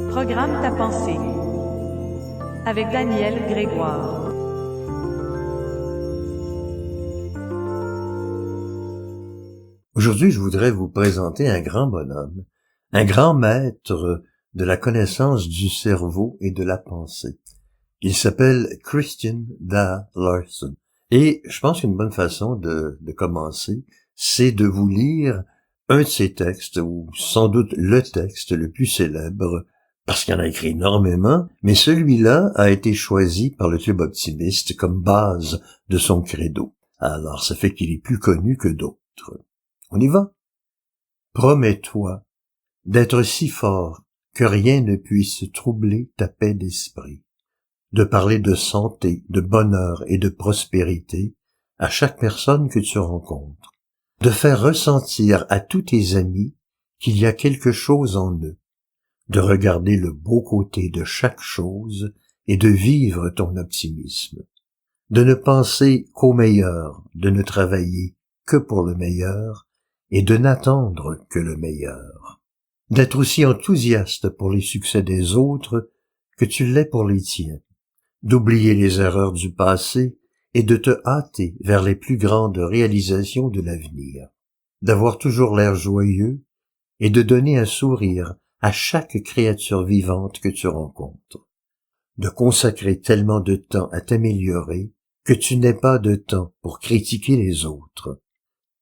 Programme ta pensée avec Daniel Grégoire. Aujourd'hui, je voudrais vous présenter un grand bonhomme, un grand maître de la connaissance du cerveau et de la pensée. Il s'appelle Christian Da Larson. Et je pense qu'une bonne façon de commencer, c'est de vous lire un de ses textes, ou sans doute le texte le plus célèbre, parce qu'il en a écrit énormément, mais celui-là a été choisi par le Club Optimiste comme base de son credo. Alors, ça fait qu'il est plus connu que d'autres. On y va? Promets-toi d'être si fort que rien ne puisse troubler ta paix d'esprit, de parler de santé, de bonheur et de prospérité à chaque personne que tu rencontres, de faire ressentir à tous tes amis qu'il y a quelque chose en eux, de regarder le beau côté de chaque chose et de vivre ton optimisme, de ne penser qu'au meilleur, de ne travailler que pour le meilleur et de n'attendre que le meilleur, d'être aussi enthousiaste pour les succès des autres que tu l'es pour les tiens, d'oublier les erreurs du passé et de te hâter vers les plus grandes réalisations de l'avenir, d'avoir toujours l'air joyeux et de donner un sourire à chaque créature vivante que tu rencontres, de consacrer tellement de temps à t'améliorer que tu n'aies pas de temps pour critiquer les autres,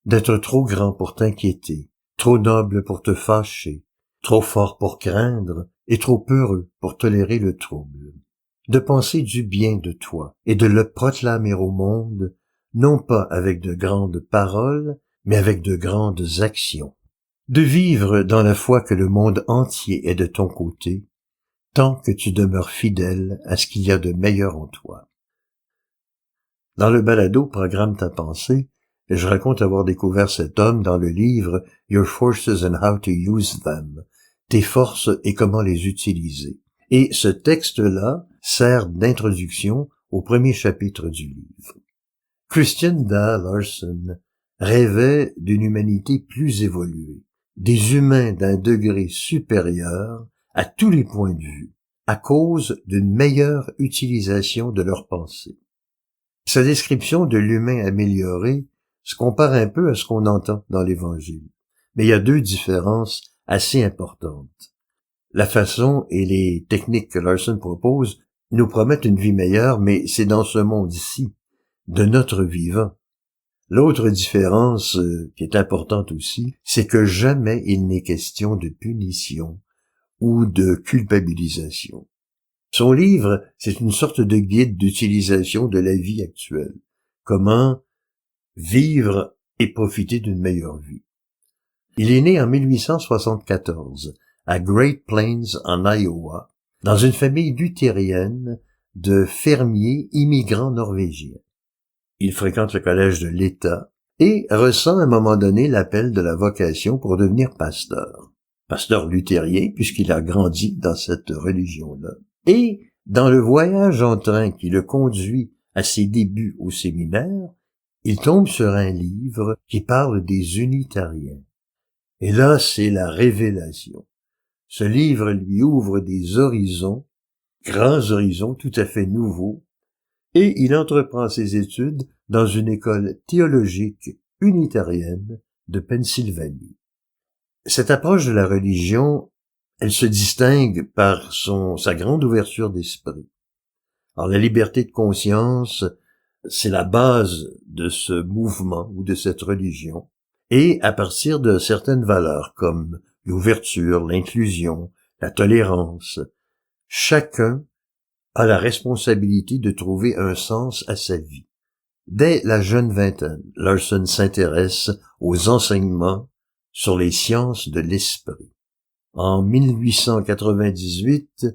d'être trop grand pour t'inquiéter, trop noble pour te fâcher, trop fort pour craindre et trop heureux pour tolérer le trouble, de penser du bien de toi et de le proclamer au monde, non pas avec de grandes paroles, mais avec de grandes actions, de vivre dans la foi que le monde entier est de ton côté, tant que tu demeures fidèle à ce qu'il y a de meilleur en toi. Dans le balado Programme ta pensée, je raconte avoir découvert cet homme dans le livre Your Forces and How to Use Them, tes forces et comment les utiliser. Et ce texte-là sert d'introduction au premier chapitre du livre. Christian Da Larson rêvait d'une humanité plus évoluée, des humains d'un degré supérieur à tous les points de vue, à cause d'une meilleure utilisation de leurs pensées. Sa description de l'humain amélioré se compare un peu à ce qu'on entend dans l'Évangile. Mais il y a deux différences assez importantes. La façon et les techniques que Larson propose nous promettent une vie meilleure, mais c'est dans ce monde-ci, de notre vivant. L'autre différence, qui est importante aussi, c'est que jamais il n'est question de punition ou de culpabilisation. Son livre, c'est une sorte de guide d'utilisation de la vie actuelle. Comment vivre et profiter d'une meilleure vie. Il est né en 1874 à Great Plains en Iowa, dans une famille luthérienne de fermiers immigrants norvégiens. Il fréquente le collège de l'État et ressent à un moment donné l'appel de la vocation pour devenir pasteur. Pasteur luthérien puisqu'il a grandi dans cette religion-là. Et dans le voyage en train qui le conduit à ses débuts au séminaire, il tombe sur un livre qui parle des unitariens. Et là, c'est la révélation. Ce livre lui ouvre des horizons, grands horizons tout à fait nouveaux, et il entreprend ses études dans une école théologique unitarienne de Pennsylvanie. Cette approche de la religion, elle se distingue par sa grande ouverture d'esprit. Alors, la liberté de conscience, c'est la base de ce mouvement ou de cette religion, et à partir de certaines valeurs comme l'ouverture, l'inclusion, la tolérance, chacun a la responsabilité de trouver un sens à sa vie. Dès la jeune vingtaine, Larson s'intéresse aux enseignements sur les sciences de l'esprit. En 1898,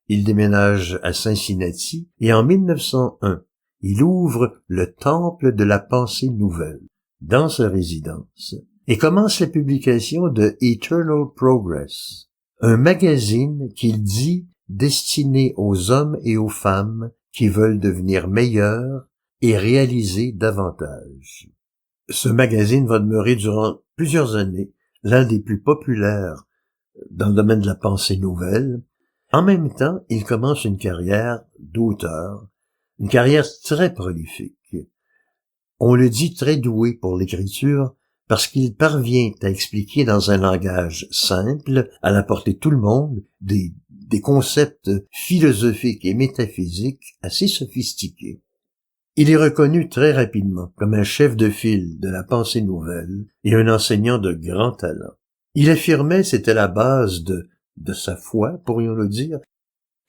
il déménage à Cincinnati et en 1901, il ouvre le Temple de la pensée nouvelle dans sa résidence et commence la publication de Eternal Progress, un magazine qu'il dit destiné aux hommes et aux femmes qui veulent devenir meilleurs et réaliser davantage. Ce magazine va demeurer durant plusieurs années l'un des plus populaires dans le domaine de la pensée nouvelle. En même temps, il commence une carrière d'auteur, une carrière très prolifique. On le dit très doué pour l'écriture parce qu'il parvient à expliquer dans un langage simple, à la portée de tout le monde, des concepts philosophiques et métaphysiques assez sophistiqués. Il est reconnu très rapidement comme un chef de file de la pensée nouvelle et un enseignant de grand talent. Il affirmait, c'était la base de sa foi, pourrions-nous dire,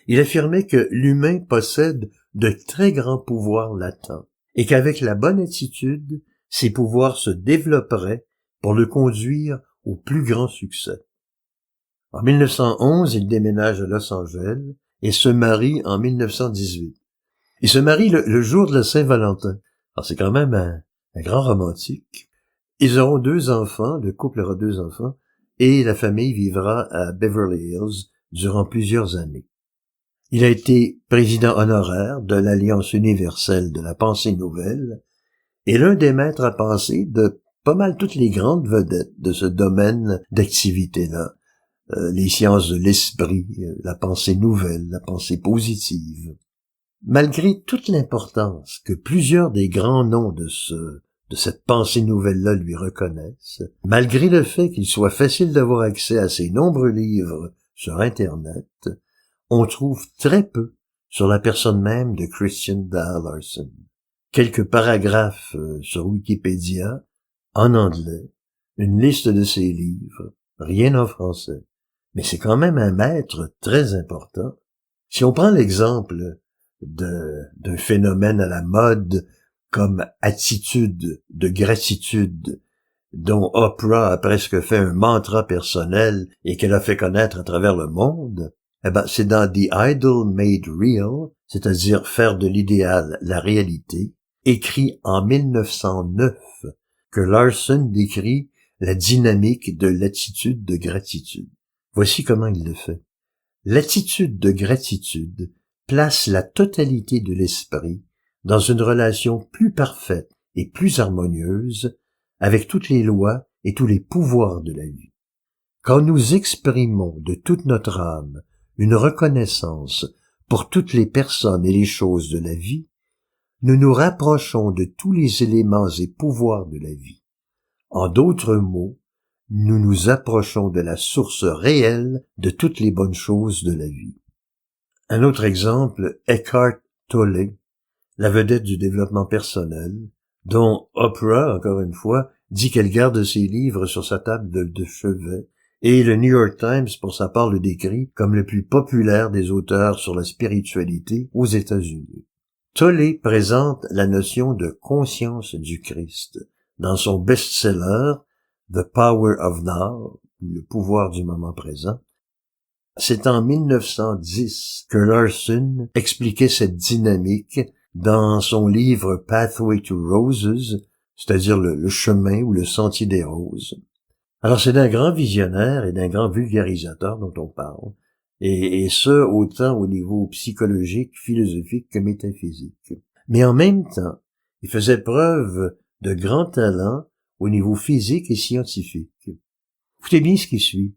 il affirmait que l'humain possède de très grands pouvoirs latents et qu'avec la bonne attitude, ces pouvoirs se développeraient pour le conduire au plus grand succès. En 1911, il déménage à Los Angeles et se marie en 1918. Il se marie le jour de la Saint-Valentin. Alors c'est quand même un grand romantique. Ils auront 2 enfants, le couple aura 2 enfants, et la famille vivra à Beverly Hills durant plusieurs années. Il a été président honoraire de l'Alliance universelle de la pensée nouvelle et l'un des maîtres à penser de pas mal toutes les grandes vedettes de ce domaine d'activité-là. Les sciences de l'esprit, la pensée nouvelle, la pensée positive. Malgré toute l'importance que plusieurs des grands noms de cette pensée nouvelle-là lui reconnaissent, malgré le fait qu'il soit facile d'avoir accès à ses nombreux livres sur Internet, on trouve très peu sur la personne même de Christian Dale Larson. Quelques paragraphes sur Wikipédia, en anglais, une liste de ses livres, rien en français. Mais c'est quand même un maître très important. Si on prend l'exemple d'un phénomène à la mode comme attitude de gratitude, dont Oprah a presque fait un mantra personnel et qu'elle a fait connaître à travers le monde, c'est dans The Ideal Made Real, c'est-à-dire faire de l'idéal la réalité, écrit en 1909, que Larson décrit la dynamique de l'attitude de gratitude. Voici comment il le fait. L'attitude de gratitude place la totalité de l'esprit dans une relation plus parfaite et plus harmonieuse avec toutes les lois et tous les pouvoirs de la vie. Quand nous exprimons de toute notre âme une reconnaissance pour toutes les personnes et les choses de la vie, nous nous rapprochons de tous les éléments et pouvoirs de la vie. En d'autres mots, nous nous approchons de la source réelle de toutes les bonnes choses de la vie. Un autre exemple, Eckhart Tolle, la vedette du développement personnel, dont Oprah, encore une fois, dit qu'elle garde ses livres sur sa table de chevet, et le New York Times, pour sa part, le décrit comme le plus populaire des auteurs sur la spiritualité aux États-Unis. Tolle présente la notion de conscience du Christ dans son best-seller The Power of Now, le pouvoir du moment présent. C'est en 1910 que Larson expliquait cette dynamique dans son livre Pathway to Roses, c'est-à-dire le chemin ou le sentier des roses. Alors c'est d'un grand visionnaire et d'un grand vulgarisateur dont on parle, et ce autant au niveau psychologique, philosophique que métaphysique. Mais en même temps, il faisait preuve de grand talent au niveau physique et scientifique. Écoutez bien ce qui suit.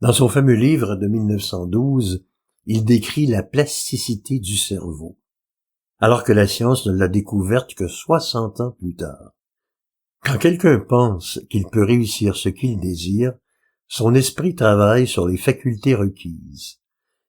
Dans son fameux livre de 1912, il décrit la plasticité du cerveau, alors que la science ne l'a découverte que 60 ans plus tard. Quand quelqu'un pense qu'il peut réussir ce qu'il désire, son esprit travaille sur les facultés requises.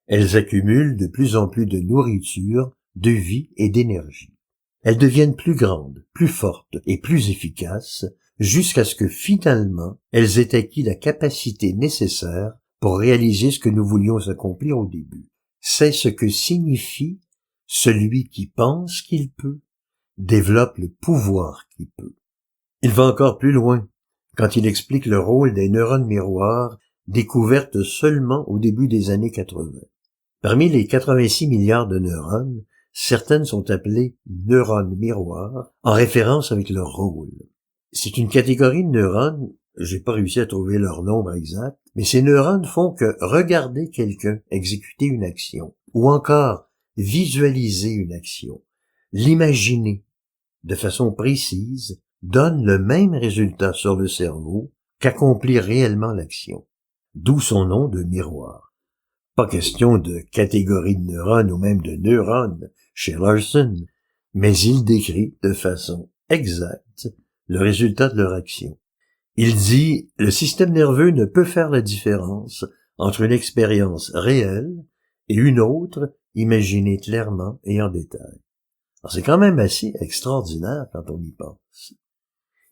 Elles accumulent de plus en plus de nourriture, de vie et d'énergie. Elles deviennent plus grandes, plus fortes et plus efficaces, jusqu'à ce que finalement, elles aient acquis la capacité nécessaire pour réaliser ce que nous voulions accomplir au début. C'est ce que signifie celui qui pense qu'il peut, développe le pouvoir qu'il peut. Il va encore plus loin quand il explique le rôle des neurones miroirs découvertes seulement au début des années 80. Parmi les 86 milliards de neurones, certaines sont appelées neurones miroirs en référence avec leur rôle. C'est une catégorie de neurones, j'ai pas réussi à trouver leur nombre exact, mais ces neurones font que regarder quelqu'un exécuter une action, ou encore visualiser une action, l'imaginer de façon précise, donne le même résultat sur le cerveau qu'accomplir réellement l'action. D'où son nom de miroir. Pas question de catégorie de neurones ou même de neurones chez Larson, mais il décrit de façon exacte le résultat de leur action. Il dit « Le système nerveux ne peut faire la différence entre une expérience réelle et une autre imaginée clairement et en détail. » Alors c'est quand même assez extraordinaire quand on y pense.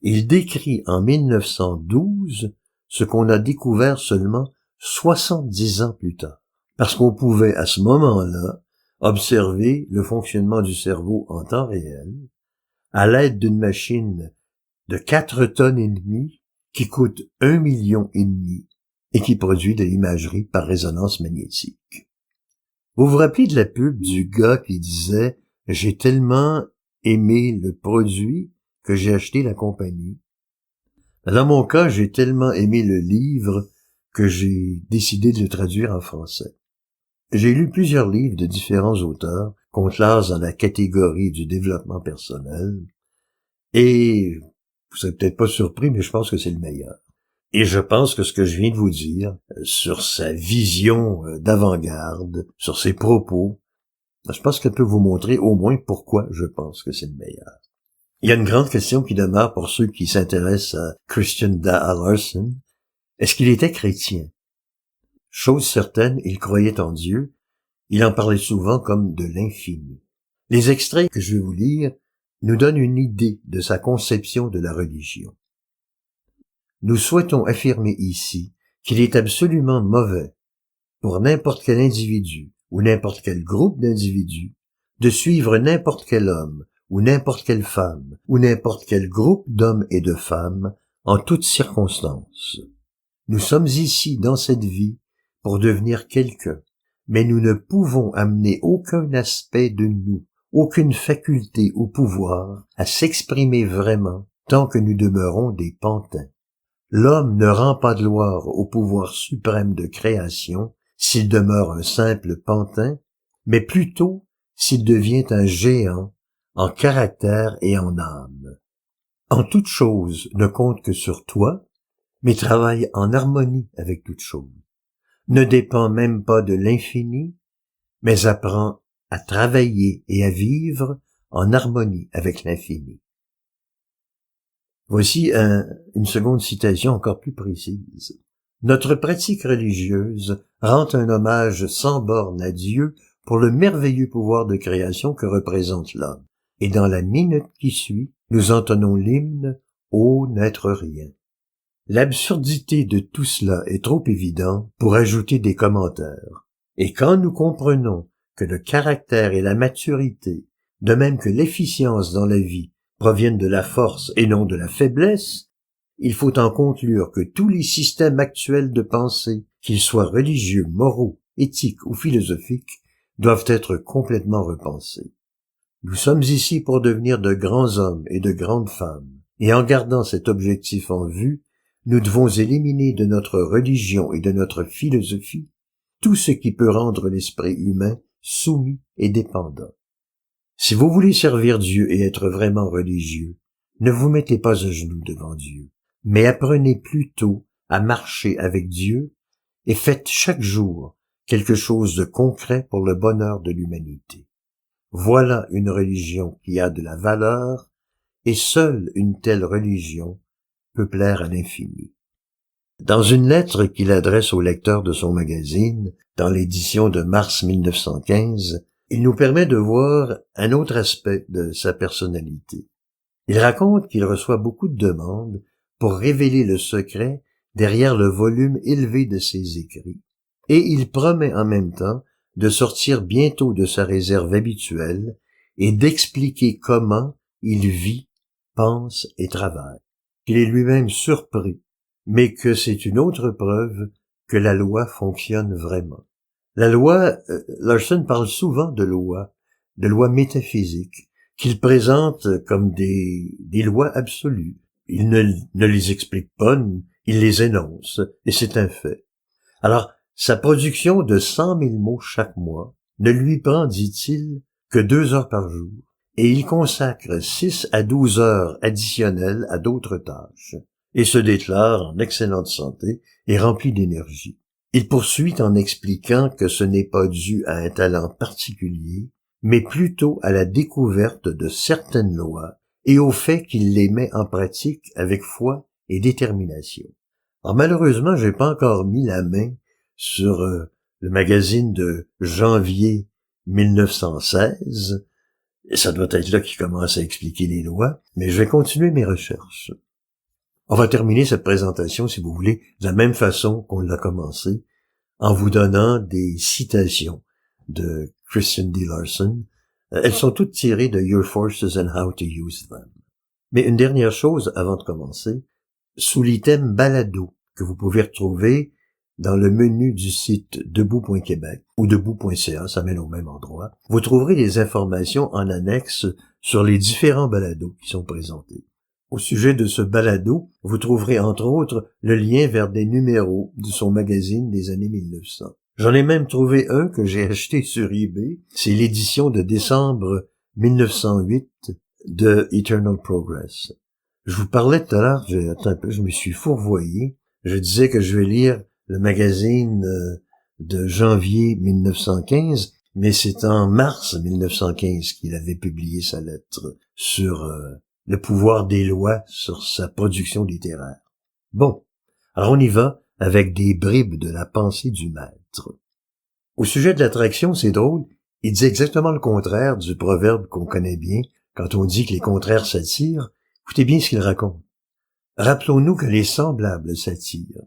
Il décrit en 1912 ce qu'on a découvert seulement 70 ans plus tard, parce qu'on pouvait à ce moment-là observer le fonctionnement du cerveau en temps réel à l'aide d'une machine de 4,5 tonnes qui coûte 1,5 million et qui produit de l'imagerie par résonance magnétique. Vous vous rappelez de la pub du gars qui disait « J'ai tellement aimé le produit que j'ai acheté la compagnie. » Dans mon cas, j'ai tellement aimé le livre que j'ai décidé de le traduire en français. J'ai lu plusieurs livres de différents auteurs qu'on classe dans la catégorie du développement personnel et vous serez peut-être pas surpris, mais je pense que c'est le meilleur. Et je pense que ce que je viens de vous dire sur sa vision d'avant-garde, sur ses propos, je pense qu'elle peut vous montrer au moins pourquoi je pense que c'est le meilleur. Il y a une grande question qui demeure pour ceux qui s'intéressent à Christian D.A. Larson. Est-ce qu'il était chrétien? Chose certaine, il croyait en Dieu. Il en parlait souvent comme de l'infini. Les extraits que je vais vous lire nous donnent une idée de sa conception de la religion. Nous souhaitons affirmer ici qu'il est absolument mauvais pour n'importe quel individu ou n'importe quel groupe d'individus de suivre n'importe quel homme ou n'importe quelle femme ou n'importe quel groupe d'hommes et de femmes en toutes circonstances. Nous sommes ici dans cette vie pour devenir quelqu'un, mais nous ne pouvons amener aucun aspect de nous, aucune faculté ou pouvoir à s'exprimer vraiment tant que nous demeurons des pantins. L'homme ne rend pas gloire au pouvoir suprême de création s'il demeure un simple pantin, mais plutôt s'il devient un géant en caractère et en âme. En toute chose ne compte que sur toi, mais travaille en harmonie avec toute chose. Ne dépend même pas de l'infini, mais apprend à travailler et à vivre en harmonie avec l'infini. Voici une seconde citation encore plus précise. Notre pratique religieuse rend un hommage sans borne à Dieu pour le merveilleux pouvoir de création que représente l'homme. Et dans la minute qui suit, nous entonnons l'hymne « Ô n'être rien ». L'absurdité de tout cela est trop évidente pour ajouter des commentaires. Et quand nous comprenons que le caractère et la maturité, de même que l'efficience dans la vie, proviennent de la force et non de la faiblesse, il faut en conclure que tous les systèmes actuels de pensée, qu'ils soient religieux, moraux, éthiques ou philosophiques, doivent être complètement repensés. Nous sommes ici pour devenir de grands hommes et de grandes femmes, et en gardant cet objectif en vue, nous devons éliminer de notre religion et de notre philosophie tout ce qui peut rendre l'esprit humain soumis et dépendant. Si vous voulez servir Dieu et être vraiment religieux, ne vous mettez pas à genoux devant Dieu, mais apprenez plutôt à marcher avec Dieu et faites chaque jour quelque chose de concret pour le bonheur de l'humanité. Voilà une religion qui a de la valeur, et seule une telle religion peut plaire à l'infini. Dans une lettre qu'il adresse au lecteur de son magazine, dans l'édition de mars 1915, il nous permet de voir un autre aspect de sa personnalité. Il raconte qu'il reçoit beaucoup de demandes pour révéler le secret derrière le volume élevé de ses écrits, et il promet en même temps de sortir bientôt de sa réserve habituelle et d'expliquer comment il vit, pense et travaille. Qu'il est lui-même surpris, mais que c'est une autre preuve que la loi fonctionne vraiment. La loi, Larson parle souvent de lois métaphysiques, qu'il présente comme des lois absolues. Il ne les explique pas, il les énonce, et c'est un fait. Alors, sa production de 100 000 mots chaque mois ne lui prend, dit-il, que 2 heures par jour, et il consacre 6 à 12 heures additionnelles à d'autres tâches, et se déclare en excellente santé et rempli d'énergie. Il poursuit en expliquant que ce n'est pas dû à un talent particulier, mais plutôt à la découverte de certaines lois et au fait qu'il les met en pratique avec foi et détermination. Alors malheureusement, j'ai pas encore mis la main sur le magazine de janvier 1916, et ça doit être là qu'il commence à expliquer les lois, mais je vais continuer mes recherches. On va terminer cette présentation, si vous voulez, de la même façon qu'on l'a commencé, en vous donnant des citations de Christian D. Larson. Elles sont toutes tirées de Your Forces and How to Use Them. Mais une dernière chose avant de commencer, sous l'item balado, que vous pouvez retrouver dans le menu du site debout.québec ou debout.ca, ça mène au même endroit, vous trouverez des informations en annexe sur les différents balados qui sont présentés. Au sujet de ce balado, vous trouverez entre autres le lien vers des numéros de son magazine des années 1900. J'en ai même trouvé un que j'ai acheté sur eBay. C'est l'édition de décembre 1908 de Eternal Progress. Je vous parlais tout à l'heure, je me suis fourvoyé. Je disais que je vais lire le magazine de janvier 1915, mais c'est en mars 1915 qu'il avait publié sa lettre sur le pouvoir des lois sur sa production littéraire. Bon, alors on y va avec des bribes de la pensée du maître. Au sujet de l'attraction, c'est drôle, il dit exactement le contraire du proverbe qu'on connaît bien quand on dit que les contraires s'attirent. Écoutez bien ce qu'il raconte. Rappelons-nous que les semblables s'attirent.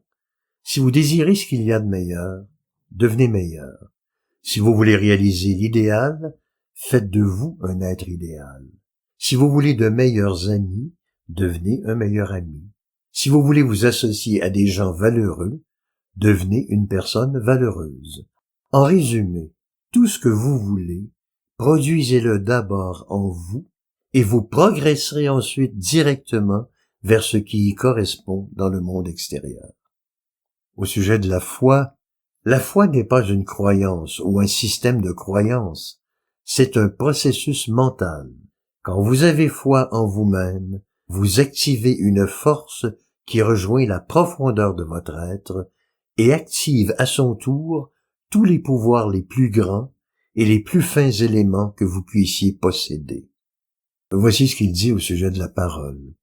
Si vous désirez ce qu'il y a de meilleur, devenez meilleur. Si vous voulez réaliser l'idéal, faites de vous un être idéal. Si vous voulez de meilleurs amis, devenez un meilleur ami. Si vous voulez vous associer à des gens valeureux, devenez une personne valeureuse. En résumé, tout ce que vous voulez, produisez-le d'abord en vous et vous progresserez ensuite directement vers ce qui y correspond dans le monde extérieur. Au sujet de la foi n'est pas une croyance ou un système de croyances, c'est un processus mental. Quand vous avez foi en vous-même, vous activez une force qui rejoint la profondeur de votre être et active à son tour tous les pouvoirs les plus grands et les plus fins éléments que vous puissiez posséder. Voici ce qu'il dit au sujet de la parole.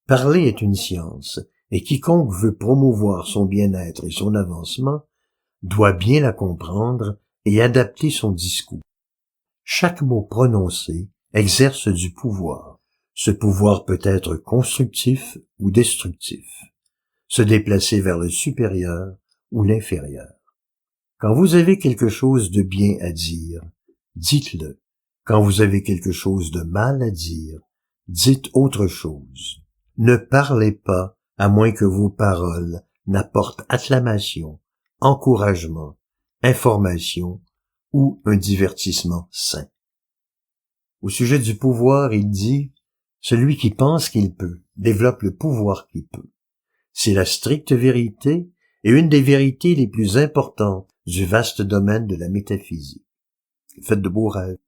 Parler est une science, et quiconque veut promouvoir son bien-être et son avancement doit bien la comprendre et adapter son discours. Chaque mot prononcé exerce du pouvoir. Ce pouvoir peut être constructif ou destructif, se déplacer vers le supérieur ou l'inférieur. Quand vous avez quelque chose de bien à dire, dites-le. Quand vous avez quelque chose de mal à dire, dites autre chose. Ne parlez pas à moins que vos paroles n'apportent acclamation, encouragement, information ou un divertissement sain. Au sujet du pouvoir, il dit « Celui qui pense qu'il peut développe le pouvoir qu'il peut. » C'est la stricte vérité et une des vérités les plus importantes du vaste domaine de la métaphysique. Faites de beaux rêves.